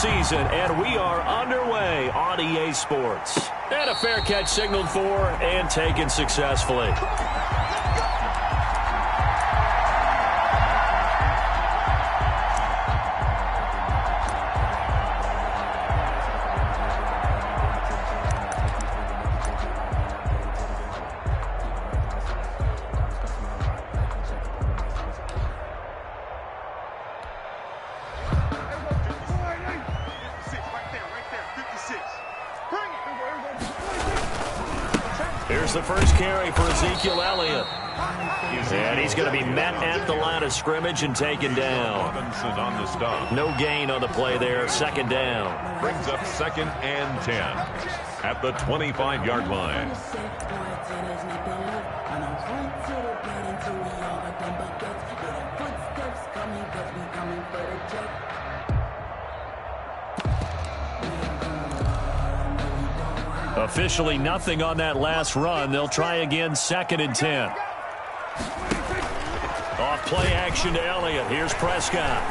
season, and we are underway on EA Sports. And a fair catch signaled for and taken successfully. Here's the first carry for Ezekiel Elliott. And he's going to be met at the line of scrimmage and taken down. Robinson on the stop. No gain on the play there. Second down. Brings up 2nd and 10 at the 25-yard line. Officially nothing on that last run. They'll try again 2nd and 10. Off play action to Elliott. Here's Prescott.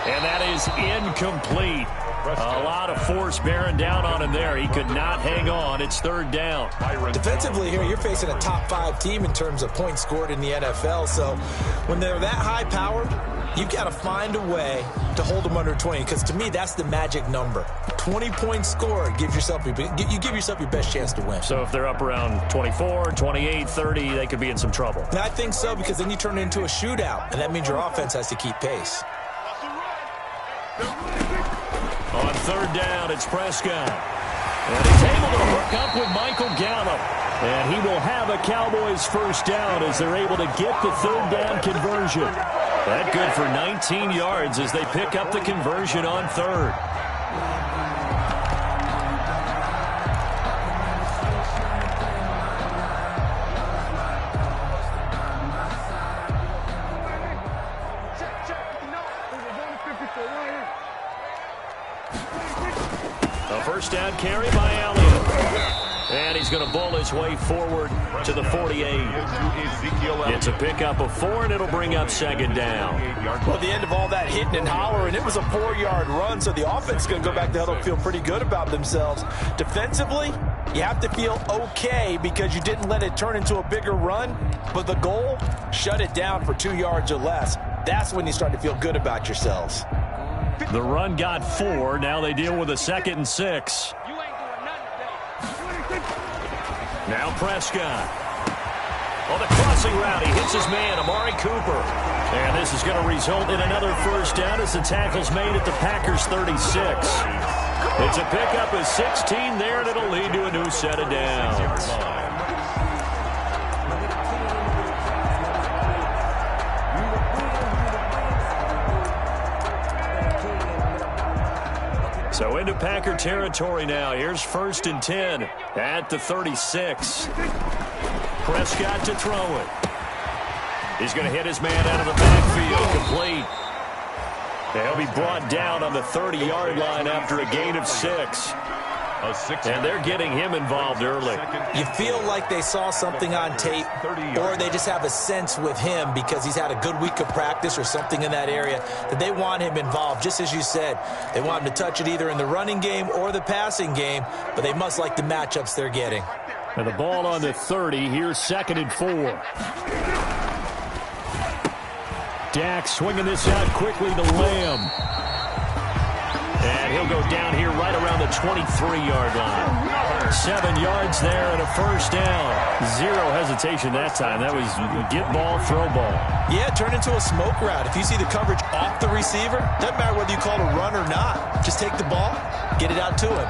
And that is incomplete. A lot of force bearing down on him there. He could not hang on. It's 3rd down. Defensively here, you're facing a top 5 team in terms of points scored in the NFL. So when they're that high-powered, you've got to find a way to hold them under 20, because to me, that's the magic number. 20 points scored, you give yourself your best chance to win. So if they're up around 24, 28, 30, they could be in some trouble. And I think so, because then you turn it into a shootout, and that means your offense has to keep pace. On 3rd down, it's Prescott. And he's able to hook up with Michael Gallup. And he will have a Cowboys first down as they're able to get the 3rd down conversion. That good for 19 yards as they pick up the conversion on 3rd. A first down carry by Elliott. And he's going to bull his way forward to the 48. It's a pickup of 4, and it'll bring up 2nd down. Well, the end of all that hitting and hollering, it was a 4-yard run, so the offense is going to go back to huddle and feel pretty good about themselves. Defensively, you have to feel okay because you didn't let it turn into a bigger run, but the goal, shut it down for 2 yards or less. That's when you start to feel good about yourselves. The run got 4. Now they deal with a 2nd and 6. Now Prescott. On the crossing route, he hits his man, Amari Cooper. And this is going to result in another first down as the tackle's made at the Packers' 36. It's a pickup of 16 there, and it'll lead to a new set of downs. So into Packer territory now. Here's 1st and 10 at the 36. Prescott to throw it. He's going to hit his man out of the backfield. Complete. He'll be brought down on the 30-yard line after a gain of 6. And they're getting him involved early. You feel like they saw something on tape, or they just have a sense with him because he's had a good week of practice or something in that area that they want him involved. Just as you said, they want him to touch it either in the running game or the passing game, but they must like the matchups they're getting. And the ball on the 30. Here's 2nd and 4. Dak swinging this out quickly to Lamb. And he'll go down here right around the 23-yard line. 7 yards there and a first down. 0 hesitation that time. That was get ball, throw ball. Yeah, turn into a smoke route. If you see the coverage off the receiver, doesn't matter whether you call it a run or not. Just take the ball, get it out to him.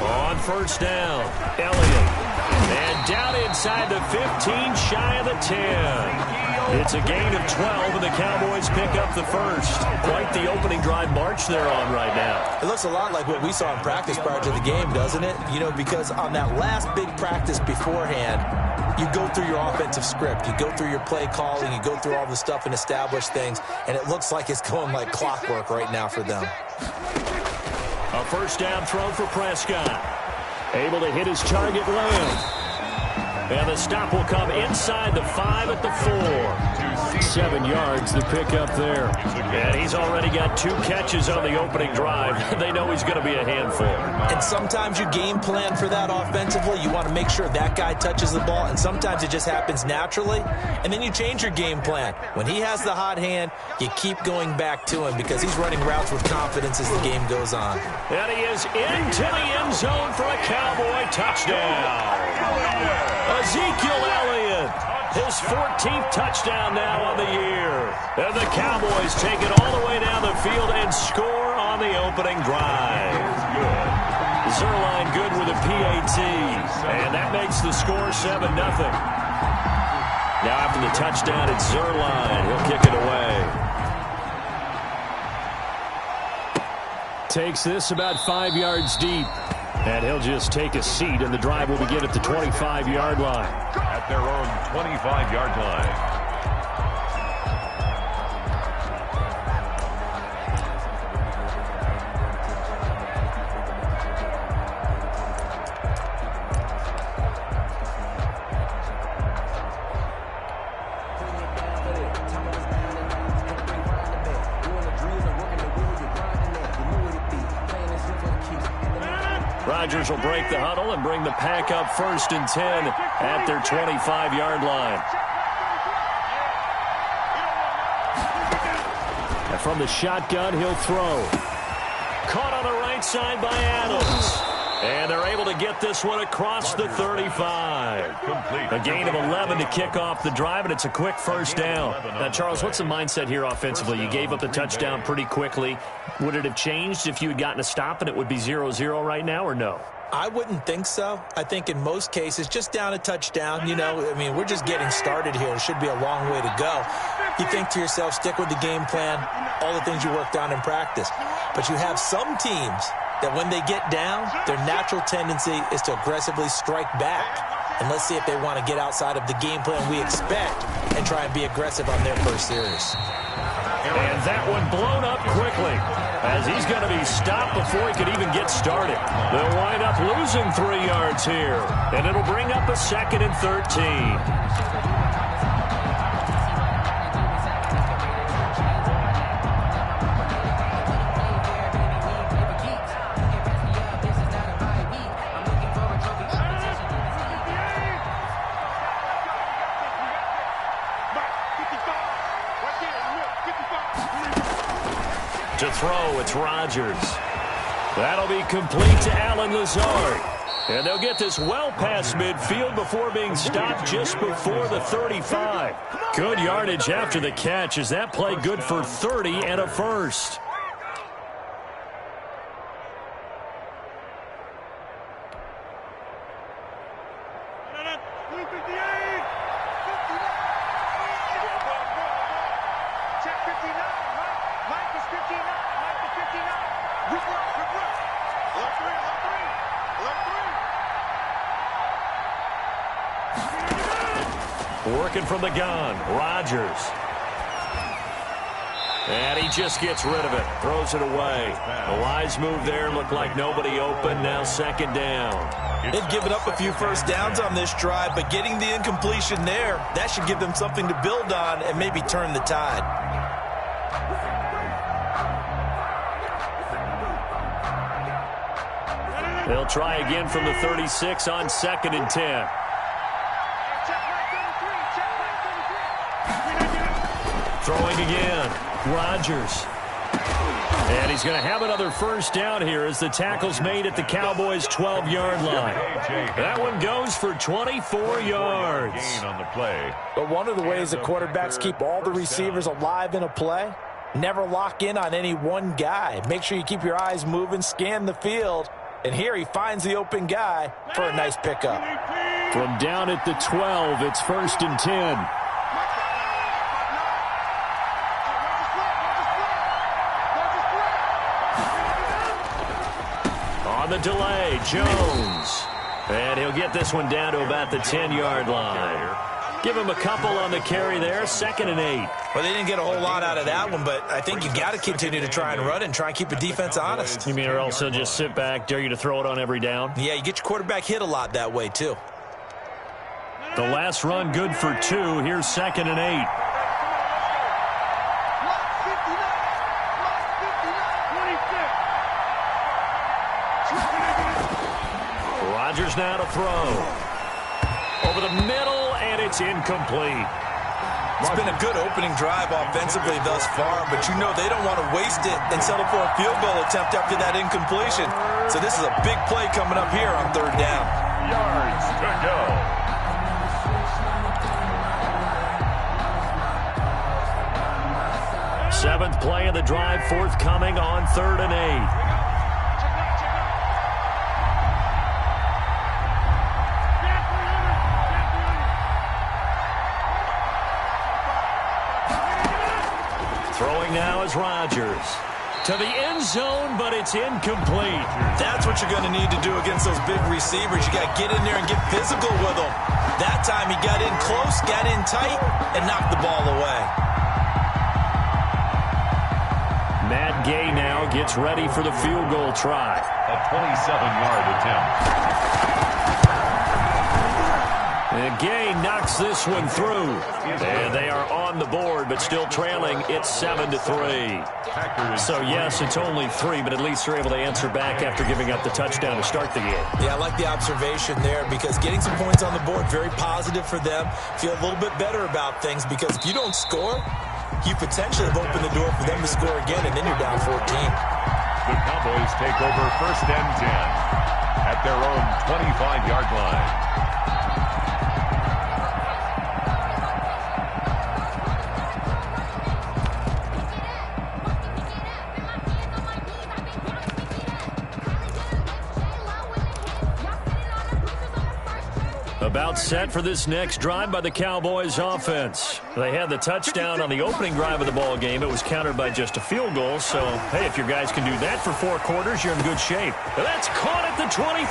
On first down, Elliott. And down inside the 15, shy of the 10. It's a gain of 12, and the Cowboys pick up the first. Quite the opening drive march they're on right now. It looks a lot like what we saw in practice prior to the game, doesn't it? You know, because on that last big practice beforehand, you go through your offensive script. You go through your play calling. You go through all the stuff and establish things, and it looks like it's going like clockwork right now for them. A first down throw for Prescott. Able to hit his target Lamb. And the stop will come inside the 5 at the 4. 7 yards, the pickup there. And he's already got 2 catches on the opening drive. They know he's going to be a handful. And sometimes you game plan for that offensively. You want to make sure that guy touches the ball, and sometimes it just happens naturally. And then you change your game plan. When he has the hot hand, you keep going back to him because he's running routes with confidence as the game goes on. And he is into the end zone for a Cowboy touchdown. Ezekiel Elliott, his 14th touchdown now on the year. And the Cowboys take it all the way down the field and score on the opening drive. Zuerlein good with a PAT. And that makes the score 7-0. Now after the touchdown, it's Zuerlein. He'll kick it away. Takes this about 5 yards deep. And he'll just take a seat, and the drive will begin at the 25-yard line. At their own 25-yard line. Rodgers will break the huddle and bring the pack up 1st and 10 at their 25-yard line. And from the shotgun, he'll throw. Caught on the right side by Adams. And they're able to get this one across the 35. A gain of 11 to kick off the drive, and it's a quick first down. Now, Charles, what's the mindset here offensively? You gave up the touchdown pretty quickly. Would it have changed if you had gotten a stop and it would be 0-0 right now, or no? I wouldn't think so. I think in most cases, just down a touchdown, we're just getting started here. It should be a long way to go. You think to yourself, stick with the game plan, all the things you worked on in practice. But you have some teams that when they get down, their natural tendency is to aggressively strike back. And let's see if they want to get outside of the game plan we expect and try and be aggressive on their first series. And that one blown up quickly as he's going to be stopped before he could even get started. They'll wind up losing 3 yards here, and it'll bring up a 2nd and 13. To throw, it's Rodgers. That'll be complete to Allen Lazard. And they'll get this well past midfield before being stopped just before the 35. Good yardage after the catch. Is that play good for 30 and a first? Working from the gun, Rodgers. And he just gets rid of it, throws it away. A wise move there, looked like nobody open, now 2nd down. They've given up a few first downs on this drive, but getting the incompletion there, that should give them something to build on and maybe turn the tide. They'll try again from the 36 on 2nd and 10. Throwing again, Rodgers. And he's going to have another first down here as the tackle's made at the Cowboys' 12-yard line. That one goes for 24 yards. On the play. But one of the ways that quarterbacks keep all the receivers alive in a play, never lock in on any one guy. Make sure you keep your eyes moving, scan the field. And here he finds the open guy for a nice pickup. From down at the 12, it's 1st and 10. On the delay, Jones. And he'll get this one down to about the 10-yard line. Give him a couple on the carry there, 2nd and 8. Well, they didn't get a whole lot out of that one, but I think you got to continue to try and run and try and keep the defense honest. You mean or else they'll just sit back, dare you to throw it on every down? Yeah, you get your quarterback hit a lot that way, too. The last run good for 2. Here's 2nd and 8. Rodgers now to throw. Over the middle, and it's incomplete. It's been a good opening drive offensively thus far, but you know they don't want to waste it and settle for a field goal attempt after that incompletion. So this is a big play coming up here on 3rd down. Yards to go. Seventh play of the drive forthcoming on 3rd and 8. Throwing now is Rodgers. To the end zone, but it's incomplete. That's what you're going to need to do against those big receivers. You got to get in there and get physical with them. That time he got in close, got in tight, and knocked the ball away. Matt Gay now gets ready for the field goal try. A 27-yard attempt. And Gay knocks this one through. And they are on the board, but still trailing. It's 7-3. So, yes, it's only 3, but at least they're able to answer back after giving up the touchdown to start the game. Yeah, I like the observation there because getting some points on the board, very positive for them. Feel a little bit better about things because if you don't score, you potentially have opened the door for them to score again, and then you're down 14. The Cowboys take over 1st and 10 at their own 25-yard line. About set for this next drive by the Cowboys offense. They had the touchdown on the opening drive of the ball game. It was countered by just a field goal. So, hey, if your guys can do that for 4 quarters, you're in good shape. That's caught at the 25.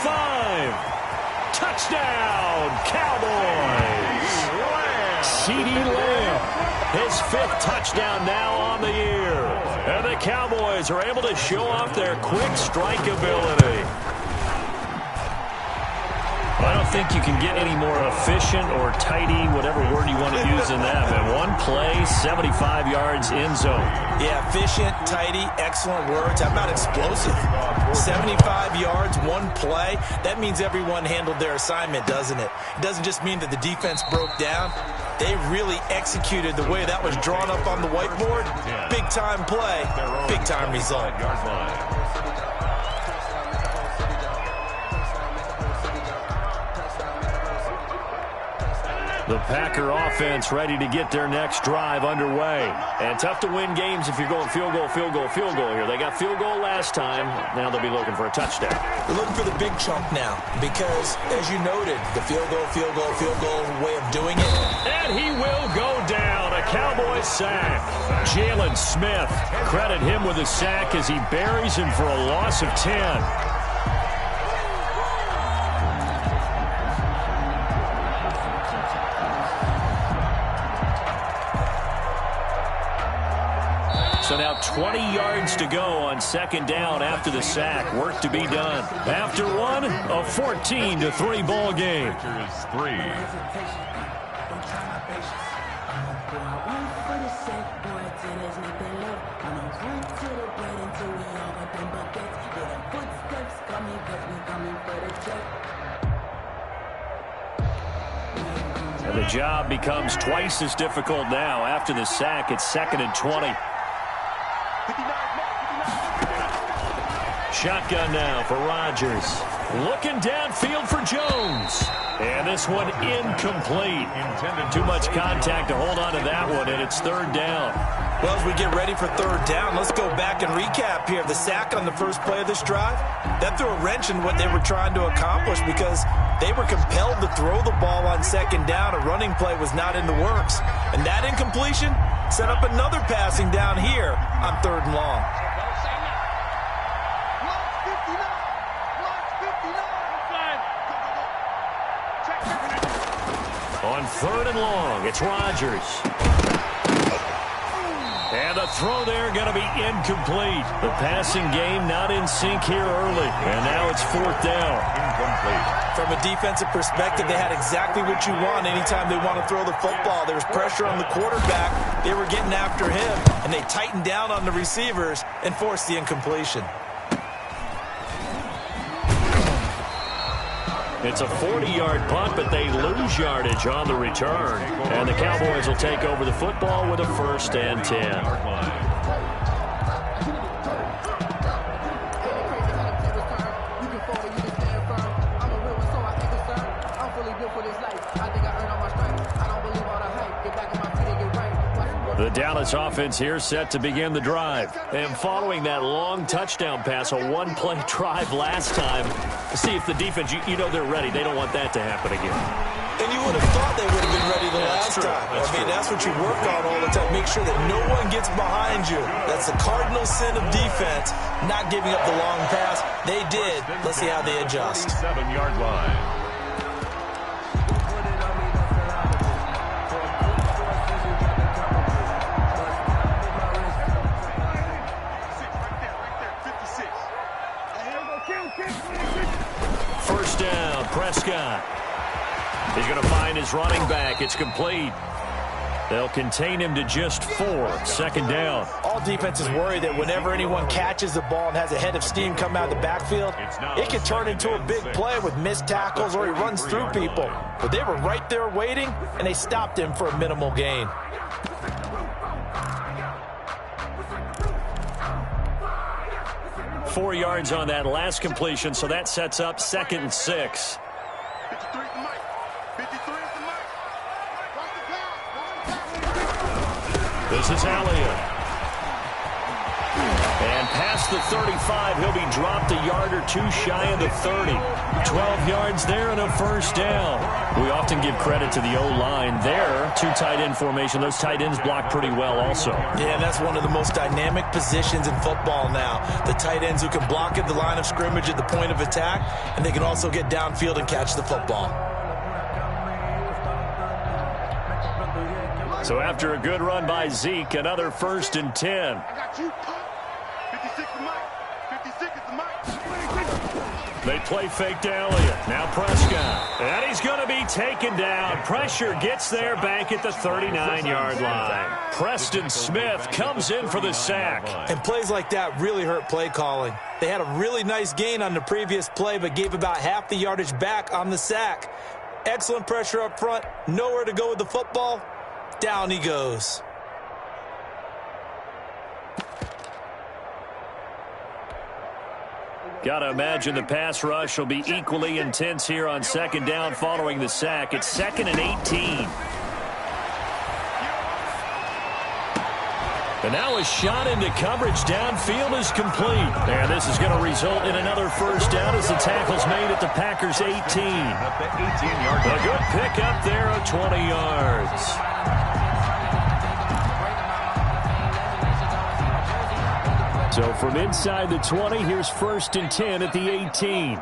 Touchdown, Cowboys. CeeDee Lamb, his 5th touchdown now on the year. And the Cowboys are able to show off their quick strike ability. I don't think you can get any more efficient or tidy, whatever word you want to use in that. But one play, 75 yards in zone. Yeah, efficient, tidy, excellent words. How about explosive? 75 yards, one play. That means everyone handled their assignment, doesn't it? It doesn't just mean that the defense broke down. They really executed the way that was drawn up on the whiteboard. Big-time play, big-time result. The Packer offense ready to get their next drive underway. And tough to win games if you're going field goal, field goal, field goal here. They got field goal last time. Now they'll be looking for a touchdown. They're looking for the big chunk now because, as you noted, the field goal way of doing it. And he will go down. A Cowboys sack. Jalen Smith, credit him with a sack as he buries him for a loss of 10. So now 20 yards to go on 2nd down after the sack. Work to be done. After one, a 14-3 ball game. And the job becomes twice as difficult now. After the sack, it's 2nd and 20. Shotgun now for Rodgers. Looking downfield for Jones. And this one incomplete. Too much contact to hold on to that one, and it's 3rd down. Well, as we get ready for 3rd down, let's go back and recap here. The sack on the first play of this drive, that threw a wrench in what they were trying to accomplish because they were compelled to throw the ball on 2nd down. A running play was not in the works. And that incompletion set up another passing down here on 3rd and long. On On 3rd and long, it's Rodgers. And the throw there going to be incomplete. The passing game not in sync here early. And now it's 4th down. Incomplete. From a defensive perspective, they had exactly what you want anytime they want to throw the football. There was pressure on the quarterback. They were getting after him, and they tightened down on the receivers and forced the incompletion. It's a 40-yard punt, but they lose yardage on the return. And the Cowboys will take over the football with a 1st and 10. The Dallas offense here set to begin the drive. And following that long touchdown pass, a one-play drive last time, see if the defense, you know they're ready. They don't want that to happen again. And you would have thought they would have been ready the last time. That's what you work on all the time. Make sure that no one gets behind you. That's the cardinal sin of defense, not giving up the long pass. They did. Let's see how they adjust. 7-yard line. First down, Prescott. He's going to find his running back. It's complete. They'll contain him to just 4. 2nd down. All defenses worry that whenever anyone catches the ball and has a head of steam come out of the backfield, it can turn into a big play with missed tackles or he runs through people. But they were right there waiting, and they stopped him for a minimal gain. Four yards on that last completion, so that sets up 2nd and 6. This is Elliott. And past the 35, he'll be dropped a yard or 2 shy of the 30. 12 yards there and a 1st down. We often give credit to the O-line there. 2 tight end formation. Those tight ends block pretty well also. Yeah, that's one of the most dynamic positions in football now. The tight ends who can block at the line of scrimmage at the point of attack, and they can also get downfield and catch the football. So after a good run by Zeke, another 1st and 10. They play fake to Elliott. Now Prescott. And he's going to be taken down. Pressure gets there back at the 39-yard line. Preston Smith comes in for the sack. And plays like that really hurt play calling. They had a really nice gain on the previous play, but gave about half the yardage back on the sack. Excellent pressure up front. Nowhere to go with the football. Down he goes. Got to imagine the pass rush will be equally intense here on 2nd down following the sack. It's 2nd and 18. And now a shot into coverage downfield is complete. And this is going to result in another 1st down as the tackle's made at the Packers' 18. A good pickup there of 20 yards. So from inside the 20, here's 1st and 10 at the 18.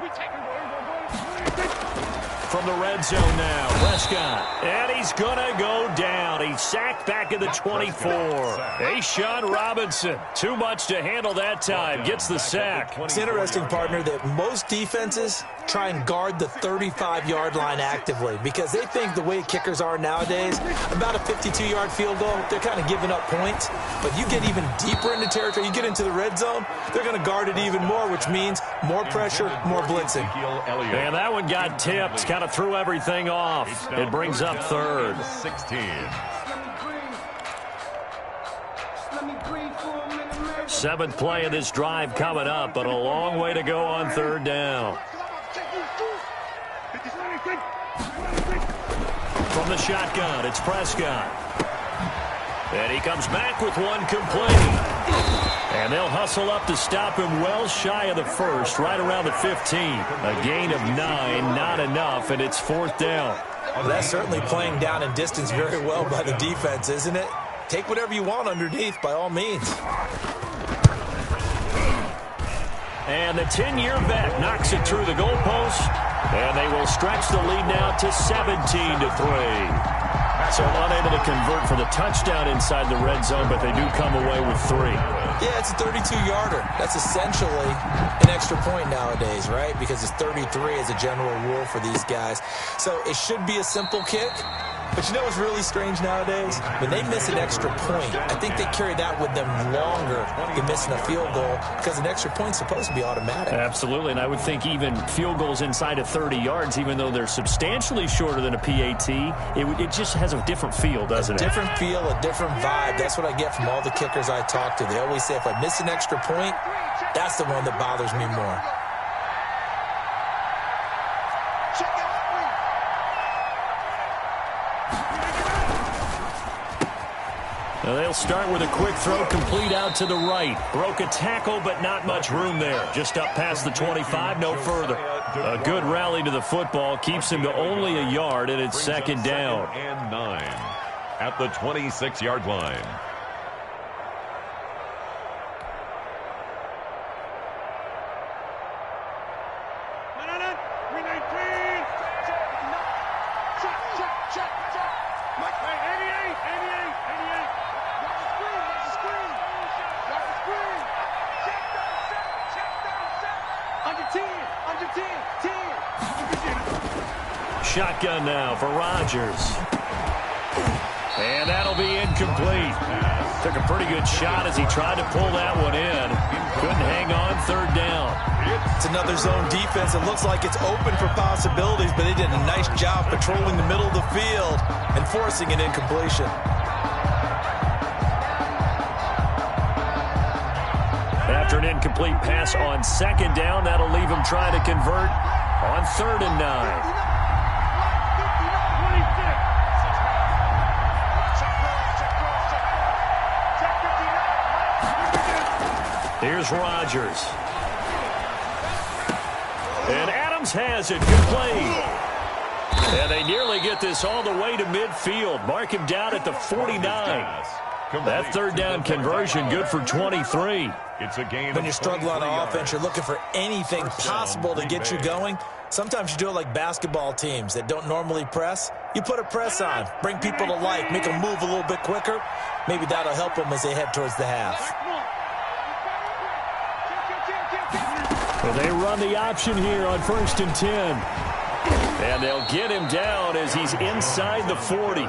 From the red zone now, Prescott. And he's going to go down. He's sacked back at the 24. A'Shawn Robinson, too much to handle that time, gets the sack. It's interesting, partner, that most defenses try and guard the 35-yard line actively because they think the way kickers are nowadays, about a 52-yard field goal, they're kind of giving up points. But you get even deeper into territory, you get into the red zone, they're going to guard it even more, which means more pressure, more blitzing. And that one got tipped, kind of threw everything off. It brings up 3rd. 16. 7th play of this drive coming up, but a long way to go on 3rd down. From the shotgun, it's Prescott. And he comes back with one complete. And they'll hustle up to stop him well shy of the 1st, right around the 15. A gain of 9, not enough, and it's 4th down. Well, that's certainly playing down in distance very well by the defense, isn't it? Take whatever you want underneath, by all means. And the 10-year vet knocks it through the goalpost. And they will stretch the lead now to 17-3. So unable to convert for the touchdown inside the red zone, but they do come away with 3. Yeah, it's a 32-yarder. That's essentially an extra point nowadays, right? Because it's 33 as a general rule for these guys. So it should be a simple kick. But you know what's really strange nowadays? When they miss an extra point, I think they carry that with them longer than missing a field goal because an extra point's supposed to be automatic. Absolutely, and I would think even field goals inside of 30 yards, even though they're substantially shorter than a PAT, it just has a different feel, doesn't it? A different feel, a different vibe. That's what I get from all the kickers I talk to. They always say if I miss an extra point, that's the one that bothers me more. Now they'll start with a quick throw complete out to the right. Broke a tackle, but not much room there. Just up past the 25, no further. A good rally to the football keeps him to only a yard, and it's second down. And 9 at the 26-yard line. Shotgun now for Rodgers. And that'll be incomplete. Took a pretty good shot as he tried to pull that one in. Couldn't hang on, third down. It's another zone defense. It looks like it's open for possibilities, but they did a nice job patrolling the middle of the field and forcing an incompletion. After an incomplete pass on second down, that'll leave him trying to convert on 3rd and 9. Here's Rodgers. And Adams has it. Good play. And they nearly get this all the way to midfield. Mark him down at the 49. That third down conversion good for 23. It's a game. When you're struggling on offense, you're looking for anything possible to get you going. Sometimes you do it like basketball teams that don't normally press. You put a press on, bring people to life, make them move a little bit quicker. Maybe that'll help them as they head towards the half. Well, they run the option here on 1st and 10. And they'll get him down as he's inside the 40.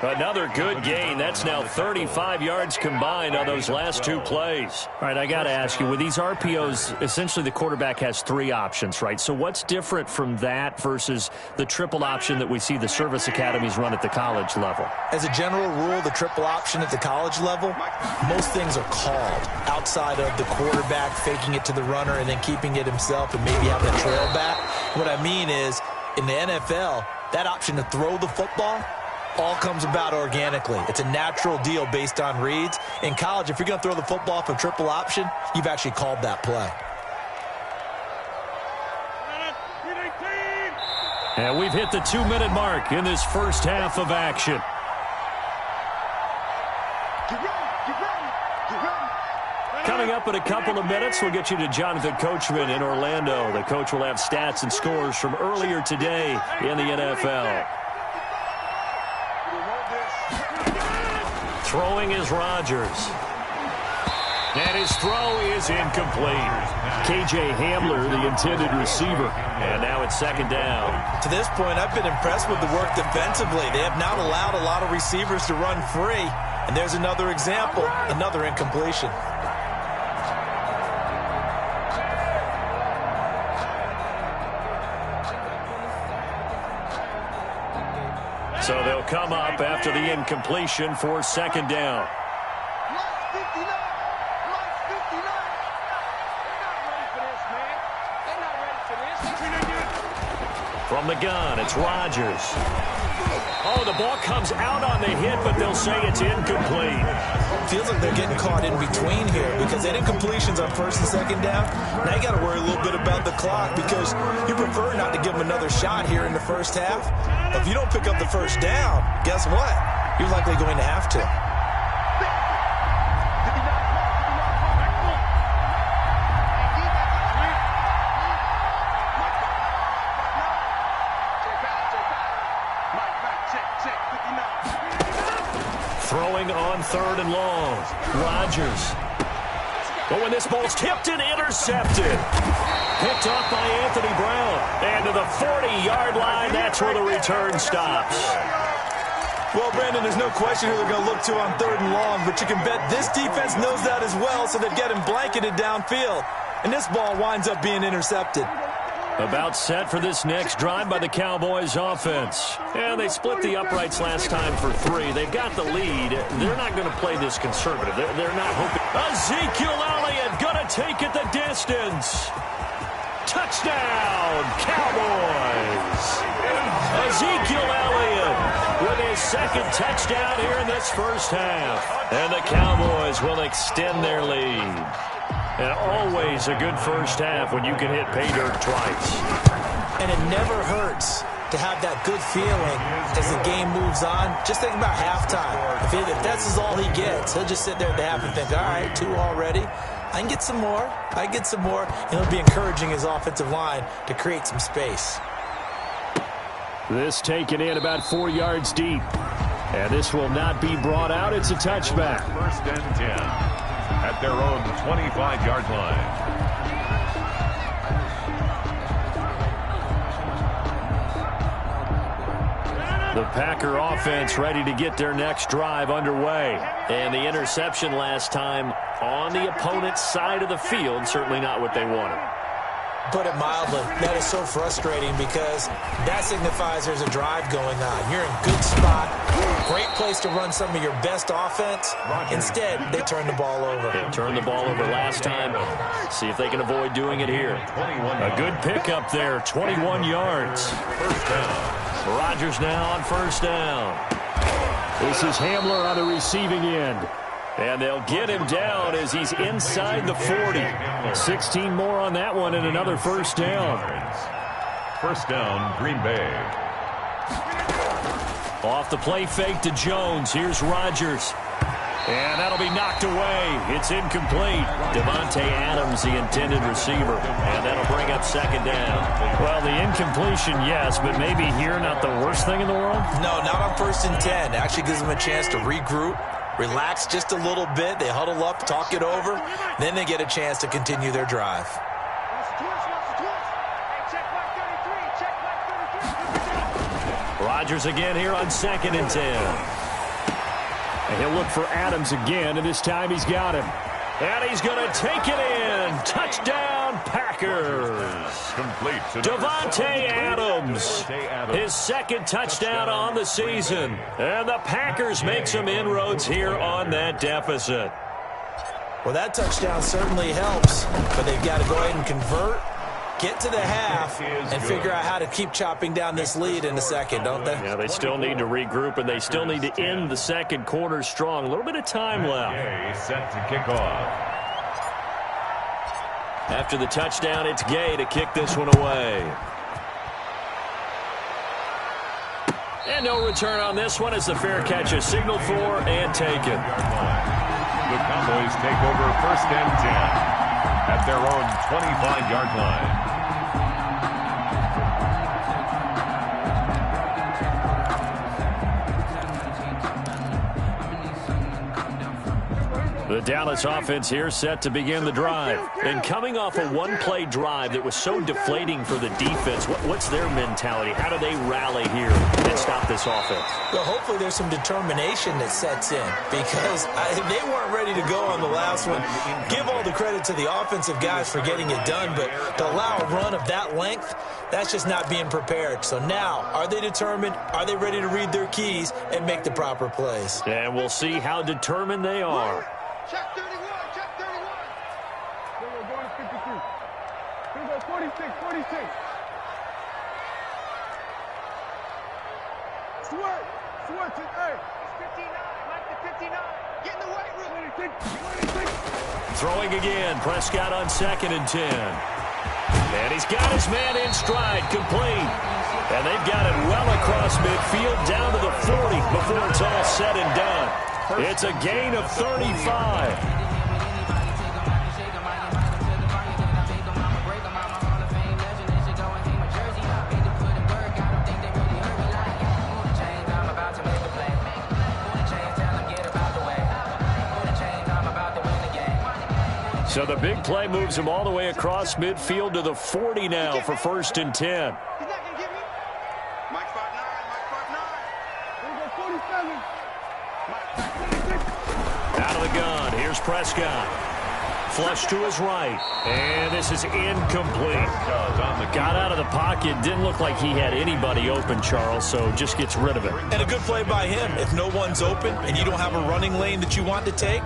Another good gain. That's now 35 yards combined on those last 2 plays. All right, I got to ask you, with these RPOs, essentially the quarterback has 3 options, right? So what's different from that versus the triple option that we see the service academies run at the college level? As a general rule, the triple option at the college level, most things are called outside of the quarterback faking it to the runner and then keeping it himself and maybe having a trail back. What I mean is, in the NFL, that option to throw the football all comes about organically. It's a natural deal based on reads. In college, if you're going to throw the football for triple option, you've actually called that play. And we've hit the 2-minute mark in this first half of action. Coming up in a couple of minutes, we'll get you to Jonathan Coachman in Orlando. The coach will have stats and scores from earlier today in the NFL. Throwing is Rodgers. And his throw is incomplete. KJ Hamler, the intended receiver. And now it's second down. To this point, I've been impressed with the work defensively. They have not allowed a lot of receivers to run free. And there's another example, another incompletion. So they'll come up after the incompletion for second down. From the gun, it's Rodgers. Oh, the ball comes out on the hit, but they'll say it's incomplete. Feels like they're getting caught in between here because they had incompletions on 1st and 2nd down. Now you got to worry a little bit about the clock because you prefer not to give them another shot here in the first half. But if you don't pick up the first down, guess what? You're likely going to have to. Throwing on 3rd and long. Rodgers. But when this ball's tipped and intercepted. Picked off by Anthony Brown. And to the 40-yard line, that's where the return stops. Well, Brandon, there's no question who they're going to look to on 3rd and long, but you can bet this defense knows that as well, so they've got him blanketed downfield. And this ball winds up being intercepted. About set for this next drive by the Cowboys offense. And they split the uprights last time for 3. They've got the lead. They're not going to play this conservative. They're not hoping. Ezekiel Elliott going to take it the distance. Touchdown, Cowboys. Ezekiel Elliott with his 2nd touchdown here in this first half. And the Cowboys will extend their lead. And always a good first half when you can hit pay dirt twice. And it never hurts to have that good feeling as the game moves on. Just think about halftime. If that's all he gets, he'll just sit there at the half and think, all right, 2 already. I can get some more. I can get some more. And he'll be encouraging his offensive line to create some space. This taken in about 4 yards deep. And this will not be brought out. It's a touchback. 1st and 10. At their own 25-yard line. The Packer offense ready to get their next drive underway. And the interception last time on the opponent's side of the field, certainly not what they wanted. Put it mildly, that is so frustrating because that signifies there's a drive going on. You're in good spot, great place to run some of your best offense. Instead, they turn the ball over. They turned the ball over last time. See if they can avoid doing it here. A good pickup there, 21 yards. First down. Rodgers now on 1st down. This is Hamler on the receiving end. And they'll get him down as he's inside the 40. 16 more on that one and another 1st down. 1st down, Green Bay. Off the play fake to Jones. Here's Rodgers. And that'll be knocked away. It's incomplete. Davante Adams, the intended receiver. And that'll bring up 2nd down. Well, the incompletion, yes, but maybe here not the worst thing in the world? No, not on 1st and 10. It actually gives them a chance to regroup. Relax just a little bit. They huddle up, talk it over. Then they get a chance to continue their drive. Rodgers again here on 2nd and 10. And he'll look for Adams again, and this time he's got him. And he's going to take it in. Touchdown, Packers. Complete to Davante Adams. His 2nd touchdown on the season. And the Packers make some inroads here on that deficit. Well, that touchdown certainly helps, but they've got to go ahead and convert, get to the half, and figure out how to keep chopping down this lead in the second, don't they? Yeah, they still need to regroup, and they still need to end the 2nd quarter strong. A little bit of time left. Set to kick off. After the touchdown, it's Gay to kick this one away. And no return on this one as the fair catch is signaled for and taken. The Cowboys take over 1st and 10 at their own 25-yard line. The Dallas offense here set to begin the drive. And coming off a one-play drive that was so deflating for the defense, what's their mentality? How do they rally here and stop this offense? Well, hopefully there's some determination that sets in because they weren't ready to go on the last one. Give all the credit to the offensive guys for getting it done, but to allow a run of that length, that's just not being prepared. So now, are they determined? Are they ready to read their keys and make the proper plays? And we'll see how determined they are. Check 31, check 31. Here we go, going to 53. Here we go, 46, 46. Switch it, hey. It's 59, Mike the 59. Get in the weight room. 26. Throwing again, Prescott on 2nd and 10. And he's got his man in stride, complete. And they've got it well across midfield down to the 40 before it's all said and done. It's a gain of 35. So the big play moves him all the way across midfield to the 40 now for 1st and 10. He's not going to get me. Mike 5'9", Mike 5'9". Out of the gun, here's Prescott. Flush to his right, and this is incomplete. Got out of the pocket, didn't look like he had anybody open, Charles, so just gets rid of it. And a good play by him. If no one's open and you don't have a running lane that you want to take,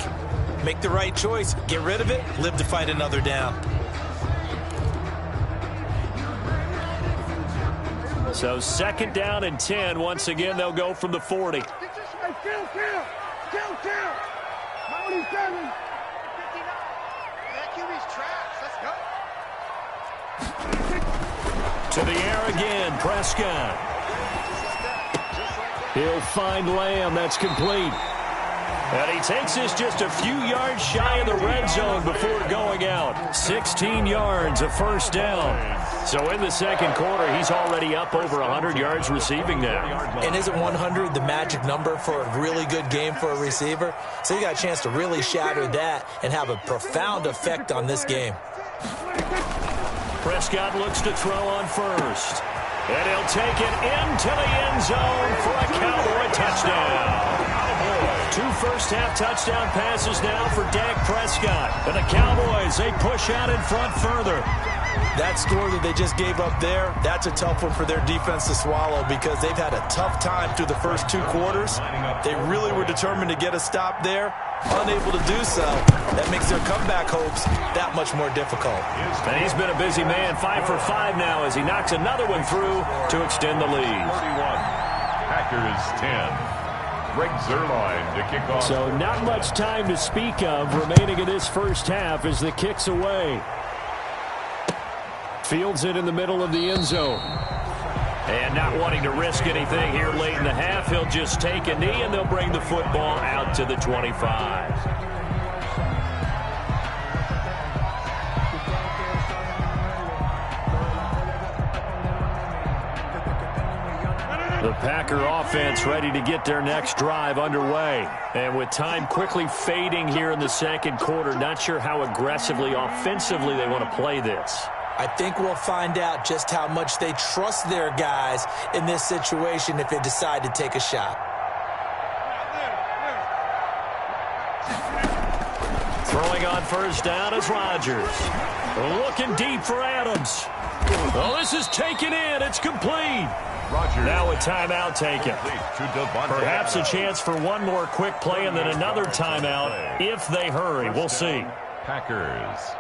make the right choice. Get rid of it, live to fight another down. So 2nd down and 10. Once again, they'll go from the 40. Get this way. Kill. 97. 59. That QB's trash. Let's go. To the air again, Prescott. He'll find Lamb. That's complete. And he takes this just a few yards shy of the red zone before going out. 16 yards, a 1st down. So in the 2nd quarter, he's already up over 100 yards receiving now. And isn't 100 the magic number for a really good game for a receiver? So you got a chance to really shatter that and have a profound effect on this game. Prescott looks to throw on 1st. And he'll take it into the end zone for a Cowboy touchdown. 2 first-half touchdown passes now for Dak Prescott. And the Cowboys, they push out in front further. That score that they just gave up there, that's a tough one for their defense to swallow because they've had a tough time through the first 2 quarters. They really were determined to get a stop there, unable to do so. That makes their comeback hopes that much more difficult. And he's been a busy man, 5 for 5 now as he knocks another one through to extend the lead. 31, Packers 10. Greg Zuerlein to kick off. So not much time to speak of remaining in this first half as the kick's away. Fields it in the middle of the end zone. And not wanting to risk anything here late in the half, he'll just take a knee and they'll bring the football out to the 25. The Packer offense ready to get their next drive underway. And with time quickly fading here in the 2nd quarter, not sure how aggressively, offensively they want to play this. I think we'll find out just how much they trust their guys in this situation if they decide to take a shot. Throwing on 1st down is Rodgers. Looking deep for Adams. Oh, this is taken in. It's complete. Rodgers. Now a timeout taken. Perhaps a chance for one more quick play and then another timeout if they hurry. We'll see. Packers.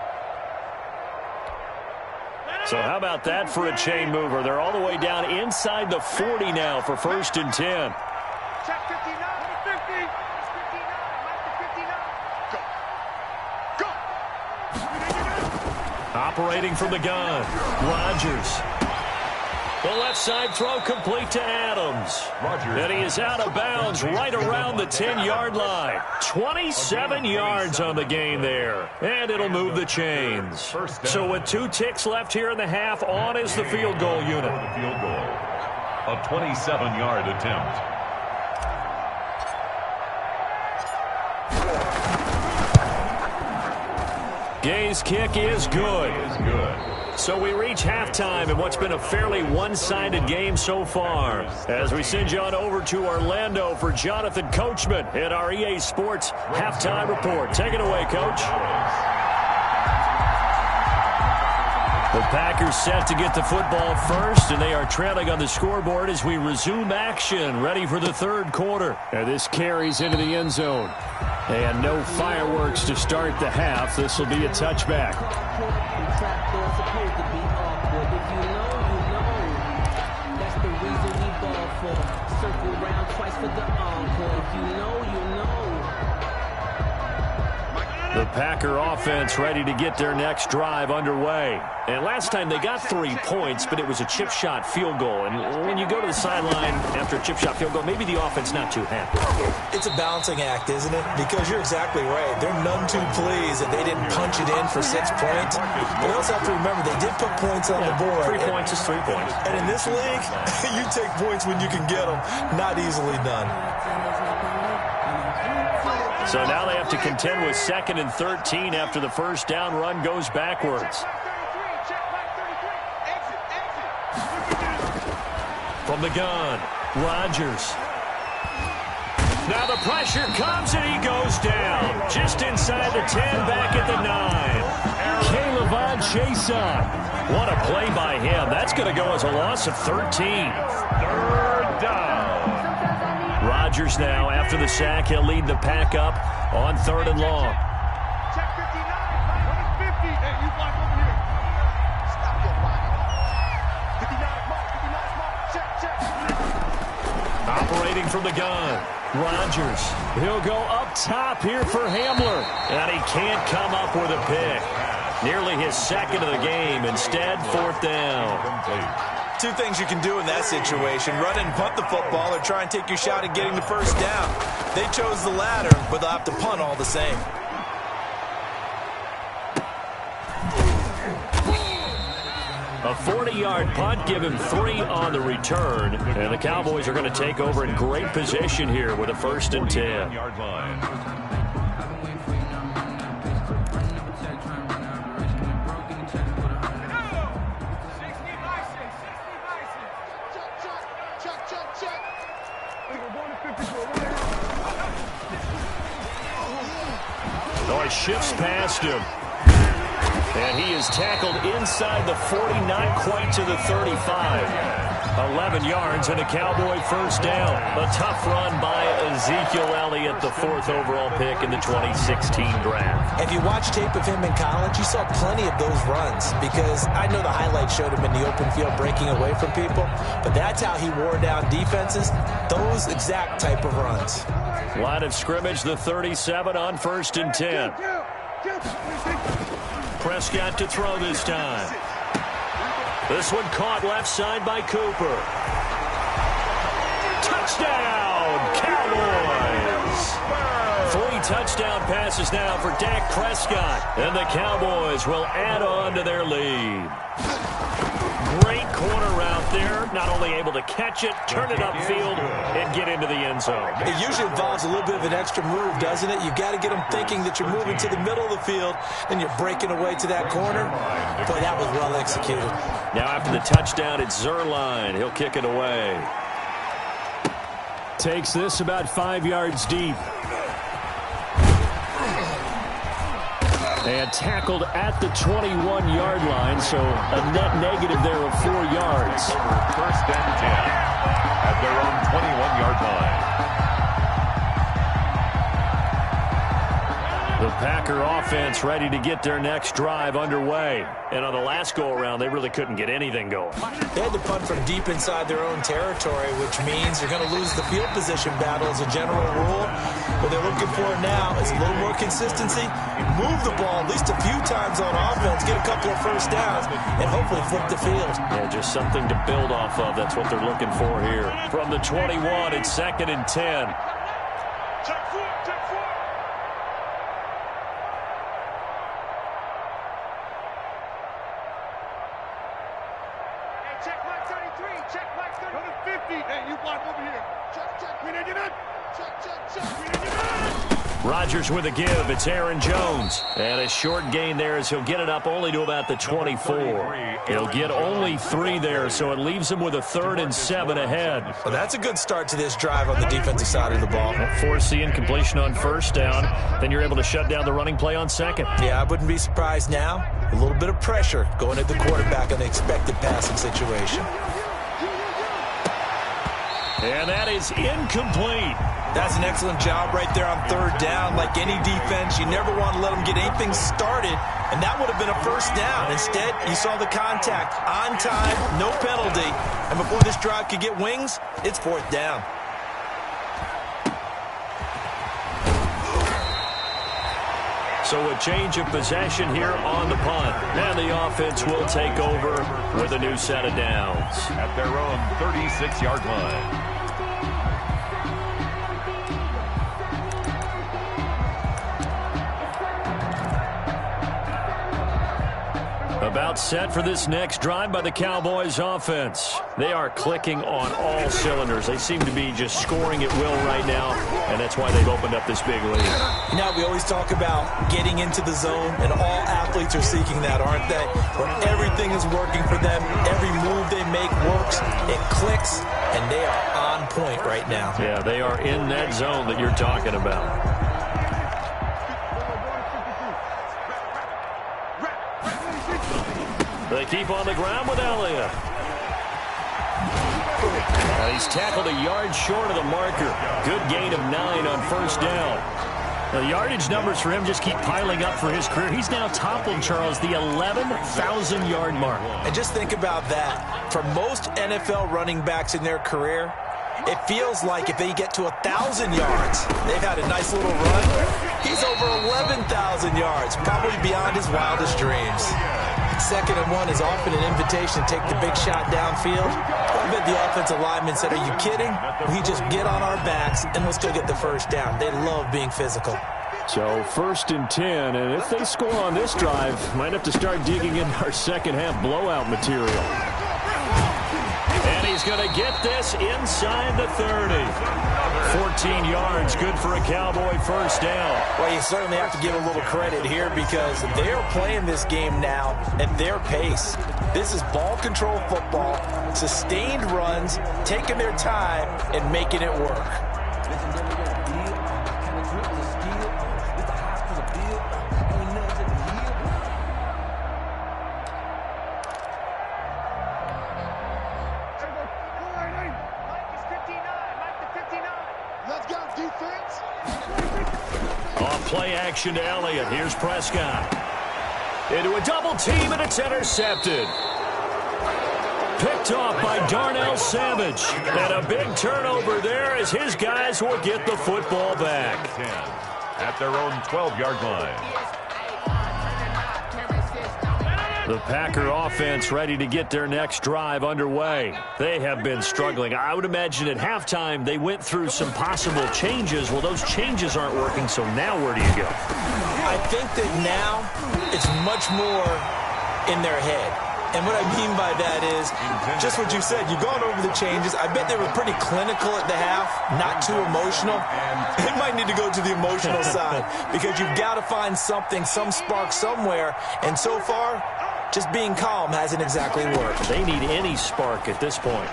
So how about that for a chain mover? They're all the way down inside the 40 now for 1st and 10. Check 59. 50. 59. Mike 59. Go. Operating from the gun. Rodgers. The left side throw complete to Adams. And he is out of bounds right around the 10-yard line. 27 yards on the gain there. And it'll move the chains. So with 2 ticks left here in the half, on is the field goal unit. A 27-yard attempt. Gay's kick is good. So we reach halftime in what's been a fairly one-sided game so far. As we send you on over to Orlando for Jonathan Coachman at our EA Sports Halftime Report. Take it away, Coach. The Packers set to get the football first, and they are trailing on the scoreboard as we resume action, ready for the 3rd quarter. And this carries into the end zone. And no fireworks to start the half. This will be a touchback. The Packer offense ready to get their next drive underway. And last time they got 3 points, but it was a chip shot field goal. And when you go to the sideline after a chip shot field goal, maybe the offense not too happy. It's a balancing act, isn't it? Because you're exactly right. They're none too pleased that they didn't punch it in for 6 points. But we also have to remember they did put points on the board. 3 points is 3 points. And in this league, you take points when you can get them. Not easily done. So now they have to contend with 2nd and 13 after the first down run goes backwards. From the gun, Rodgers. Now the pressure comes and he goes down. Just inside the 10, back at the 9. K'Lavon Chaisson. What a play by him. That's going to go as a loss of 13. 3rd down. Rodgers now, after the sack, he'll lead the pack up on 3rd and long. Check 59, number 50. Hey, you block over here. Stop your blocking. 59, mark, 59, mark. Check. Operating from the gun, Rodgers. He'll go up top here for Hamler. And he can't come up with a pick. Nearly his 2nd of the game. Instead, 4th down. Two things you can do in that situation: run and punt the football, or try and take your shot at getting the first down. They chose the latter, but they'll have to punt all the same. A 40-yard punt, give him 3 on the return. And the Cowboys are going to take over in great position here with a 1st and 10. Yard line. Oh, he shifts past him. And he is tackled inside the 40, not quite to the 35. 11 yards and a Cowboy first down. A tough run by Ezekiel Elliott, the 4th overall pick in the 2016 draft. If you watch tape of him in college, you saw plenty of those runs, because I know the highlights showed him in the open field breaking away from people, but that's how he wore down defenses, those exact type of runs. Line of scrimmage, the 37 on 1st and 10. Prescott to throw this time. This one caught left side by Cooper. Touchdown, Cowboys! 3 touchdown passes now for Dak Prescott. And the Cowboys will add on to their lead. Great corner route there. Not only able to catch it, turn it upfield, and get into the end zone. It usually involves a little bit of an extra move, doesn't it? You've got to get them thinking that you're moving to the middle of the field, and you're breaking away to that corner. Boy, that was well executed. Now after the touchdown, it's Zuerlein. He'll kick it away. Takes this about 5 yards deep. And tackled at the 21-yard line, so a net negative there of 4 yards. 1st and 10 at their own 21-yard line. The Packer offense ready to get their next drive underway. And on the last go-around, they really couldn't get anything going. They had to punt from deep inside their own territory, which means they're going to lose the field position battle as a general rule. What they're looking for now is a little more consistency, move the ball at least a few times on offense, get a couple of first downs, and hopefully flip the field. Yeah, just something to build off of. That's what they're looking for here. From the 21, it's 2nd and 10. Check 4. Check mark 33. Check mark 30. Number 50. Hey, you block over here. Check. We didn't get it. Check. We didn't get it. Rodgers with a give. It's Aaron Jones. And a short gain there as he'll get it up only to about the 24. He'll get only 3 there, so it leaves him with a 3rd and 7 ahead. Well, that's a good start to this drive on the defensive side of the ball. Force the incompletion on 1st down. Then you're able to shut down the running play on 2nd. Yeah, I wouldn't be surprised now. A little bit of pressure going at the quarterback on the expected passing situation. And that is incomplete. That's an excellent job right there on 3rd down. Like any defense, you never want to let them get anything started, and that would have been a first down. Instead, you saw the contact on time, no penalty, and before this drive could get wings, it's 4th down. So a change of possession here on the punt. And the offense will take over with a new set of downs. At their own 36-yard line. A About set for this next drive by the Cowboys offense. They are clicking on all cylinders. They seem to be just scoring at will right now, and that's why they've opened up this big lead. You know, we always talk about getting into the zone, and all athletes are seeking that, aren't they? Where everything is working for them, every move they make works, it clicks, and they are on point right now. Yeah, they are in that zone that you're talking about. They keep on the ground with Elliott. He's tackled a yard short of the marker. Good gain of 9 on first down. The yardage numbers for him just keep piling up for his career. He's now toppled, Charles, the 11,000-yard mark. And just think about that. For most NFL running backs in their career, it feels like if they get to 1,000 yards, they've had a nice little run. He's over 11,000 yards, probably beyond his wildest dreams. 2nd and 1 is often an invitation to take the big shot downfield. I bet the offensive lineman said, are you kidding? We just get on our backs and let's go get the first down. They love being physical. So 1st and 10, and if they score on this drive, might have to start digging into our second-half blowout material. And he's going to get this inside the 30. 14 yards, good for a Cowboy first down. Well, you certainly have to give a little credit here because they're playing this game now at their pace. This is ball control football, sustained runs, taking their time and making it work. Play action to Elliott. Here's Prescott. Into a double team, and it's intercepted. Picked off by Darnell Savage. And a big turnover there as his guys will get the football back. At their own 12-yard line. The Packer offense ready to get their next drive underway. They have been struggling. I would imagine at halftime they went through some possible changes. Well, those changes aren't working, so now where do you go? I think that now it's much more in their head. And what I mean by that is just what you said. You've gone over the changes. I bet they were pretty clinical at the half, not too emotional. They might need to go to the emotional side because you've got to find something, some spark somewhere. And so far, just being calm hasn't exactly worked. They need any spark at this point.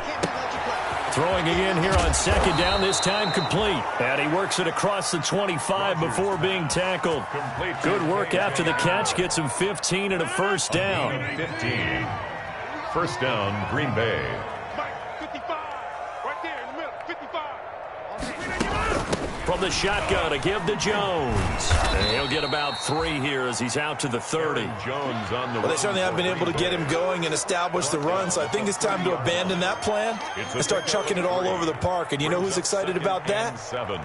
Throwing again here on 2nd down, this time complete. And he works it across the 25 before being tackled. Good work after the catch. Gets him 15 and a first down. 15. First down, Green Bay. 55. Right there in the middle. 55. From the shotgun to give to Jones. And he'll get about 3 here as he's out to the 30. Jones on the Well, they certainly have been able to get him going and establish the run, so I think it's time to abandon that plan and start chucking it all over the park. And you know who's excited about that?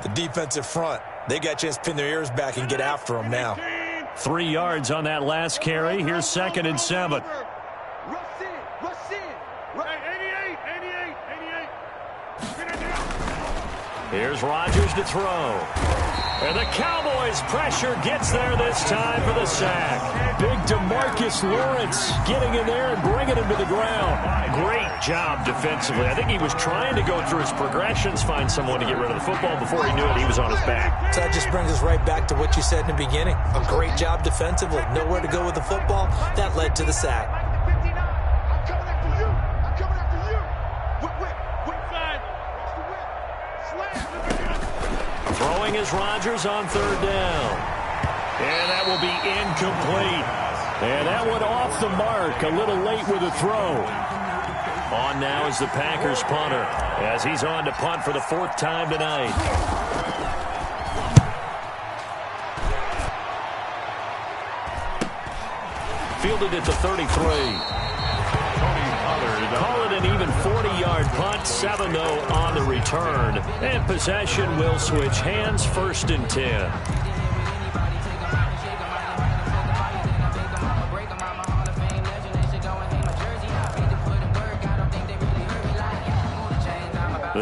The defensive front. They got a chance to pin their ears back and get after him now. 3 yards on that last carry. Here's 2nd and 7. Rush in. 88. Here's Rodgers to throw. And the Cowboys' pressure gets there this time for the sack. Big DeMarcus Lawrence getting in there and bringing him to the ground. Great job defensively. I think he was trying to go through his progressions, find someone to get rid of the football. Before he knew it, he was on his back. So that just brings us right back to what you said in the beginning. A great job defensively. Nowhere to go with the football. That led to the sack. I'm coming after you. Whip side. Throwing is Rodgers on 3rd down. And that will be incomplete. And that one off the mark. A little late with a throw. On now is the Packers punter as he's on to punt for the 4th time tonight. Fielded at the 33. Call it an even 40-yard punt. 7 though on the return. And possession will switch hands. 1st and 10.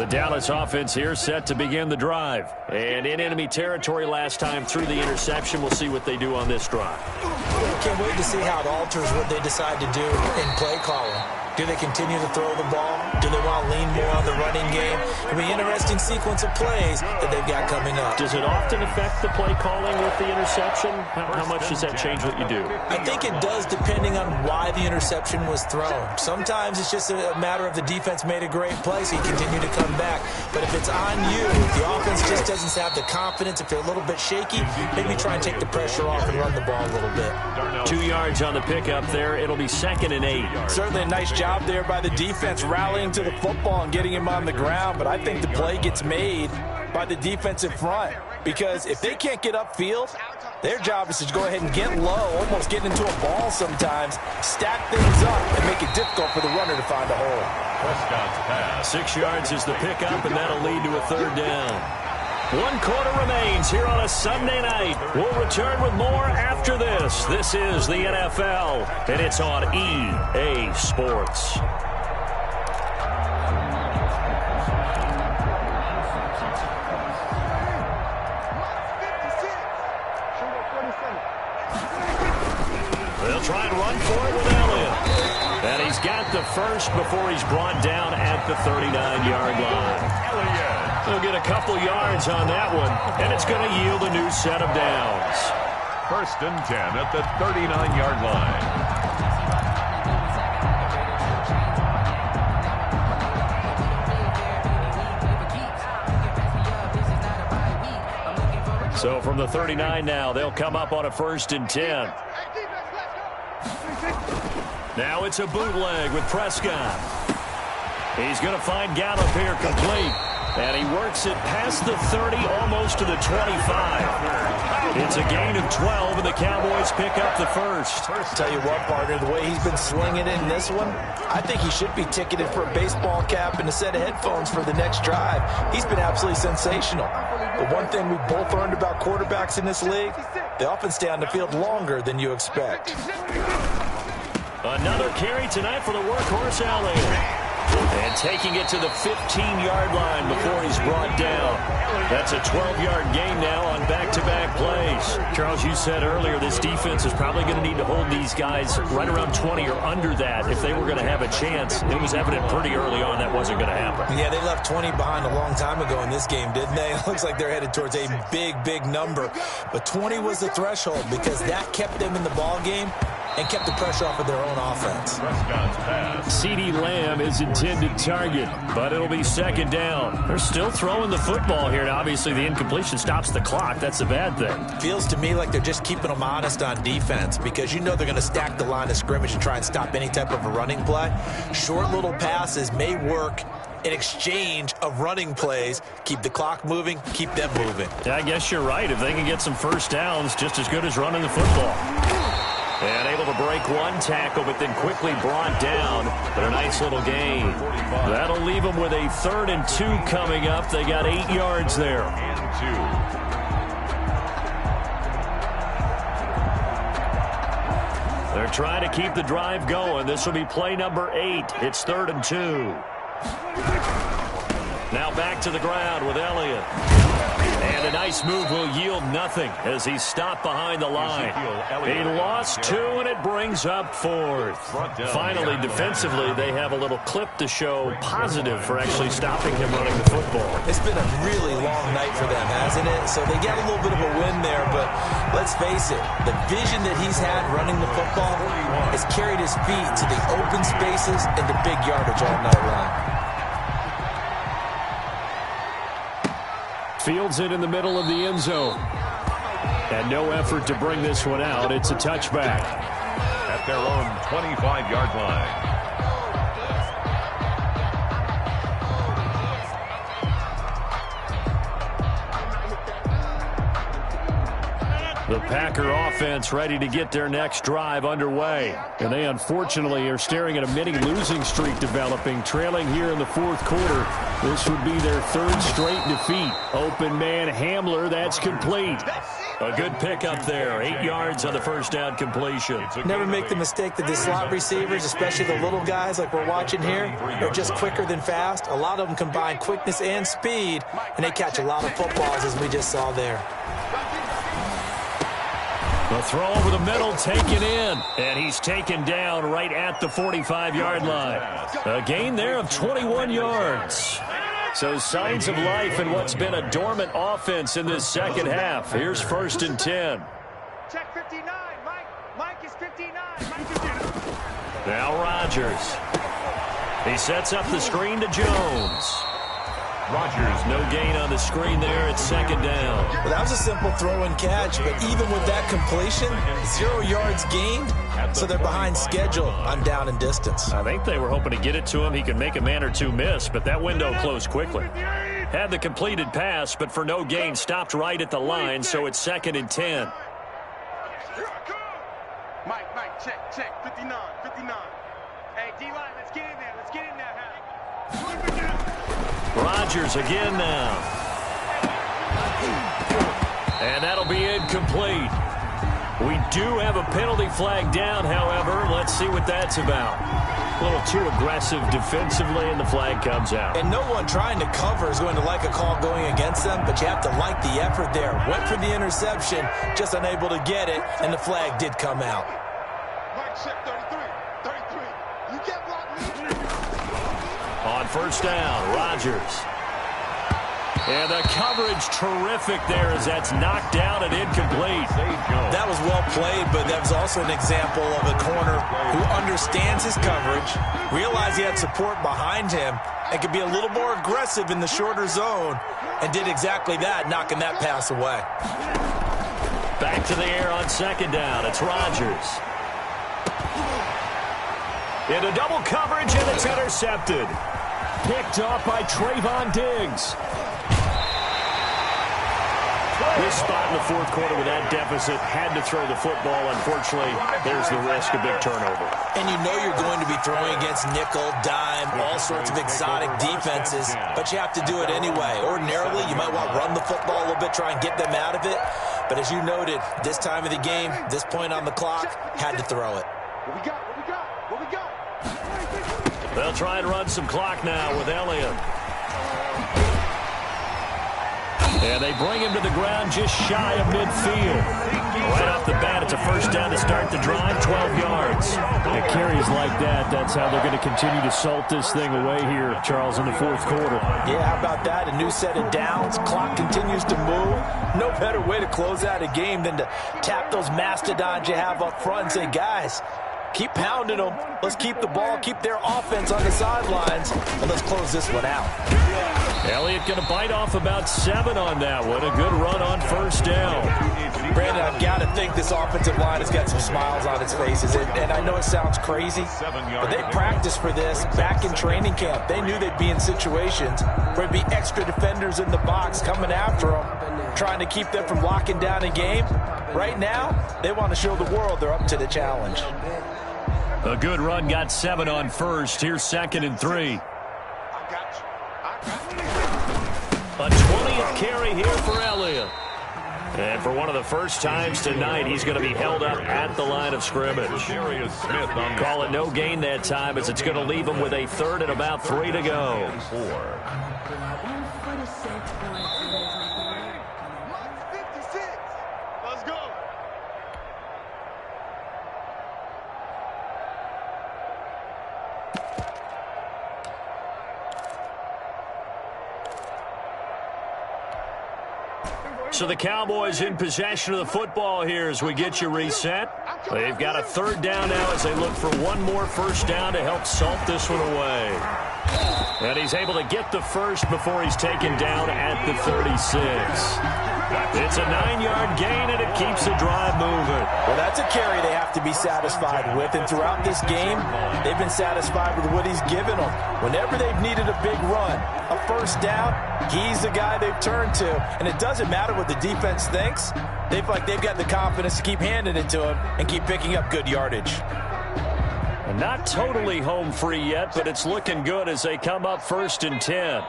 The Dallas offense here set to begin the drive. And in enemy territory last time through the interception. We'll see what they do on this drive. Can't wait to see how it alters what they decide to do in play calling. Do they continue to throw the ball? Do they want to lean more on the running game? It'll be an interesting sequence of plays that they've got coming up. Does it often affect the play calling with the interception? How much does that change what you do? I think it does depending on why the interception was thrown. Sometimes it's just a matter of the defense made a great play, so you continue to come back. But if it's on you, if the offense just doesn't have the confidence, if they're a little bit shaky, maybe try and take the pressure off and run the ball a little bit. 2 yards on the pickup there. It'll be 2nd and 8. Certainly a nice job there by the defense rallying to the football and getting him on the ground, but I think the play gets made by the defensive front because if they can't get upfield, their job is to go ahead and get low, almost get into a ball sometimes, stack things up, and make it difficult for the runner to find a hole. Prescott's pass. 6 yards is the pickup, and that'll lead to a 3rd down. 1 quarter remains here on a Sunday night. We'll return with more after this. This is the NFL, and it's on EA Sports. They'll try and run for it with Elliott. And he's got the first before he's brought down at the 39-yard line. Elliott. He'll get a couple yards on that one, and it's going to yield a new set of downs. 1st and 10 at the 39-yard line. So from the 39 now, they'll come up on a 1st and 10. Now it's a bootleg with Prescott. He's going to find Gallup here complete. And he works it past the 30, almost to the 25. It's a gain of 12, and the Cowboys pick up the first. Tell you what, partner, the way he's been slinging it in this one, I think he should be ticketed for a baseball cap and a set of headphones for the next drive. He's been absolutely sensational. The one thing we both learned about quarterbacks in this league, they often stay on the field longer than you expect. Another carry tonight for the workhorse Elliott. And taking it to the 15-yard line before he's brought down. That's a 12-yard gain now on back-to-back plays. Charles, you said earlier this defense is probably going to need to hold these guys right around 20 or under that if they were going to have a chance. It was evident pretty early on that wasn't going to happen. Yeah, they left 20 behind a long time ago in this game, didn't they? It looks like they're headed towards a big, big number. But 20 was the threshold because that kept them in the ball game and kept the pressure off of their own offense. CeeDee Lamb is intended target, but it'll be 2nd down. They're still throwing the football here, and obviously the incompletion stops the clock. That's a bad thing. Feels to me like they're just keeping them honest on defense because you know they're going to stack the line of scrimmage and try and stop any type of a running play. Short little passes may work in exchange of running plays. Keep the clock moving, keep them moving. Yeah, I guess you're right. If they can get some first downs, just as good as running the football. And able to break one tackle, but then quickly brought down. But a nice little gain. That'll leave them with a 3rd and 2 coming up. They got 8 yards there. They're trying to keep the drive going. This will be play number 8. It's 3rd and 2. Now back to the ground with Elliott. And a nice move will yield nothing as he's stopped behind the line. He lost 2, and it brings up 4th. Finally, defensively, they have a little clip to show positive for actually stopping him running the football. It's been a really long night for them, hasn't it? So they got a little bit of a win there, but let's face it, the vision that he's had running the football has carried his feet to the open spaces and the big yardage all night long. Fields it in the middle of the end zone. And no effort to bring this one out. It's a touchback. At their own 25-yard line. The Packer offense ready to get their next drive underway. And they unfortunately are staring at a mini losing streak developing, trailing here in the fourth quarter. This would be their third straight defeat. Open man Hamler, that's complete. A good pickup there, 8 yards on the first down completion. Never make the mistake that the slot receivers, especially the little guys like we're watching here, are just quicker than fast. A lot of them combine quickness and speed, and they catch a lot of footballs as we just saw there. The throw over the middle, taken in, and he's taken down right at the 45-yard line. A gain there of 21 yards. So signs of life in what's been a dormant offense in this second half. Here's 1st and 10. Check 59, Mike. Mike is 59. Mike is 59. Now Rodgers. He sets up the screen to Jones. Rodgers, no gain on the screen there. It's 2nd down. Well, that was a simple throw and catch, but even with that completion, 0 yards gained, so they're behind schedule on down and distance. I think they were hoping to get it to him. He could make a man or two miss, but that window closed quickly. Had the completed pass, but for no gain, stopped right at the line, so it's 2nd and 10. Mike, check. 59. Hey, D-line, let's get in there. Let's get in there, Rodgers again now. And that'll be incomplete. We do have a penalty flag down, however. Let's see what that's about. A little too aggressive defensively, and the flag comes out. And no one trying to cover is going to like a call going against them, but you have to like the effort there. Went for the interception, just unable to get it, and the flag did come out. Mike, check 33. You can't block me. On 1st down, Rodgers. And the coverage terrific there as that's knocked down and incomplete. That was well played, but that was also an example of a corner who understands his coverage, realized he had support behind him, and could be a little more aggressive in the shorter zone, and did exactly that, knocking that pass away. Back to the air on 2nd down. It's Rodgers. Into double coverage, and it's intercepted. Picked off by Trayvon Diggs. This spot in the fourth quarter with that deficit, had to throw the football. Unfortunately, there's the risk of big turnover. And you know you're going to be throwing against nickel, dime, all sorts of exotic defenses, but you have to do it anyway. Ordinarily, you might want to run the football a little bit, try and get them out of it. But as you noted, this time of the game, this point on the clock, had to throw it. What we got? They'll try and run some clock now with Elliott. And they bring him to the ground just shy of midfield. Right off the bat, it's a 1st down to start the drive, 12 yards. The carries like that, that's how they're going to continue to salt this thing away here, Charles, in the fourth quarter. Yeah, how about that? A new set of downs. Clock continues to move. No better way to close out a game than to tap those mastodons you have up front and say, guys, keep pounding them. Let's keep the ball, keep their offense on the sidelines, and let's close this one out. Elliott going to bite off about 7 on that one. A good run on 1st down. Brandon, I've got to think this offensive line has got some smiles on its faces. And I know it sounds crazy, but they practiced for this back in training camp. They knew they'd be in situations where there'd be extra defenders in the box coming after them, trying to keep them from locking down a game. Right now, they want to show the world they're up to the challenge. A good run, got 7 on 1st. Here's 2nd and 3. A 20th carry here for Elliott. And for one of the first times tonight, he's going to be held up at the line of scrimmage. Call it no gain that time, as it's going to leave him with a 3rd and about 3 to go. Let's go. So the Cowboys in possession of the football here as we get you reset. They've got a 3rd down now as they look for one more 1st down to help salt this one away. And he's able to get the first before he's taken down at the 36. It's a 9-yard gain, and it keeps the drive moving. Well, that's a carry they have to be satisfied with. And throughout this game, they've been satisfied with what he's given them. Whenever they've needed a big run, a first down, he's the guy they've turned to. And it doesn't matter what the defense thinks. They feel like they've got the confidence to keep handing it to him and keep picking up good yardage. Not totally home free yet, but it's looking good as they come up 1st and 10.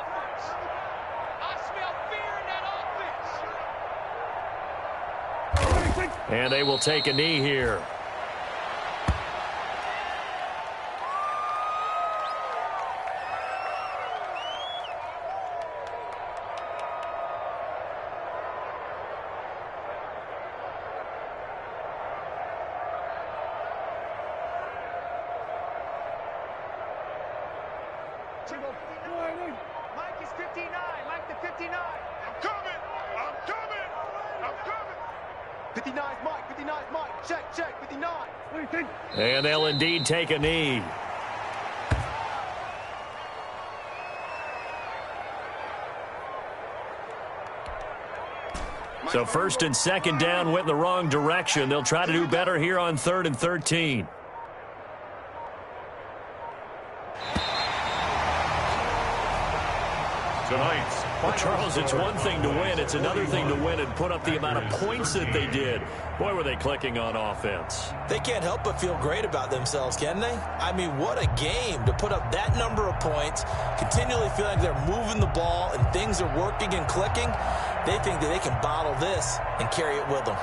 And they will take a knee here. Mike is 59. Mike the 59. I'm coming. I'm coming. I'm coming. 59's Mike. 59's Mike. Check. 59. And they'll indeed take a knee. So 1st and 2nd down went in the wrong direction. They'll try to do better here on 3rd and 13. Well, Charles, it's one thing to win. It's another thing to win and put up the amount of points that they did. Boy, were they clicking on offense. They can't help but feel great about themselves, can they? I mean, what a game to put up that number of points, continually feel like they're moving the ball and things are working and clicking. They think that they can bottle this and carry it with them.